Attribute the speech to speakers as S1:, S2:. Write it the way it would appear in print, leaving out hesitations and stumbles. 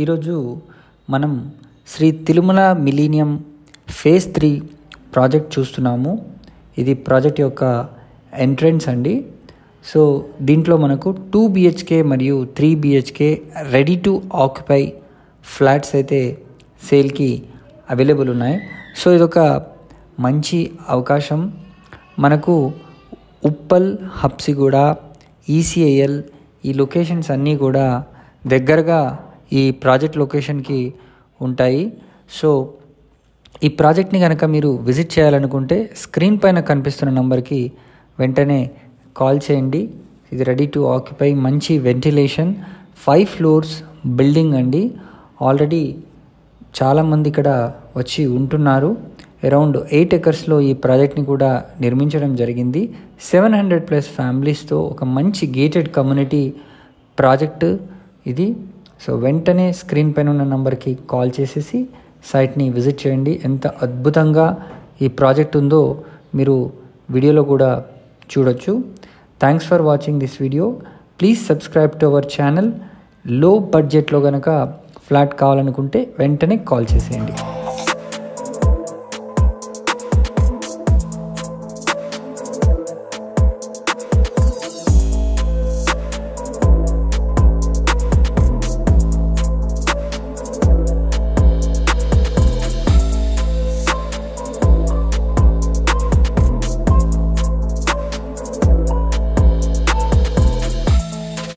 S1: ఈరోజు మనం Sri Tirumala millennium phase 3 project చూస్తున్నాము. ఇది ప్రాజెక్ట్ యొక్క ఎంట్రన్స్ అండి. సో దీంట్లో మనకు 2 BHK మరియు 3 BHK ready to occupy flats అయితే సేల్కి అవైలబుల్ ఉన్నాయి. సో ఇదొక మంచి అవకాశం. మనకు ఉప్పల్, హబ్సిగూడ, ECIL ఈ లొకేషన్స్ అన్నీ కూడా దగ్గరగా ఈ ప్రాజెక్ట్ లొకేషన్కి ఉంటాయి. సో ఈ ప్రాజెక్ట్ని కనుక మీరు విజిట్ చేయాలనుకుంటే స్క్రీన్ పైన కనిపిస్తున్న నంబర్కి వెంటనే కాల్ చేయండి. ఇది రెడీ టు ఆక్యుపై, మంచి వెంటిలేషన్, 5 floors బిల్డింగ్ అండి. ఆల్రెడీ చాలామంది ఇక్కడ వచ్చి ఉంటున్నారు. అరౌండ్ 8 acresలో ఈ ప్రాజెక్ట్ని కూడా నిర్మించడం జరిగింది. 700+ ఫ్యామిలీస్తో ఒక మంచి గేటెడ్ కమ్యూనిటీ ప్రాజెక్టు ఇది. సో వెంటనే స్క్రీన్ పైన ఉన్న నంబర్కి కాల్ చేసేసి సైట్ని విజిట్ చేయండి. ఎంత అద్భుతంగా ఈ ప్రాజెక్ట్ ఉందో మీరు వీడియోలో కూడా చూడొచ్చు. Thanks for watching this video. Please subscribe to our channel. లో బడ్జెట్లో కనుక ఫ్లాట్ కావాలనుకుంటే వెంటనే కాల్ చేసేయండి.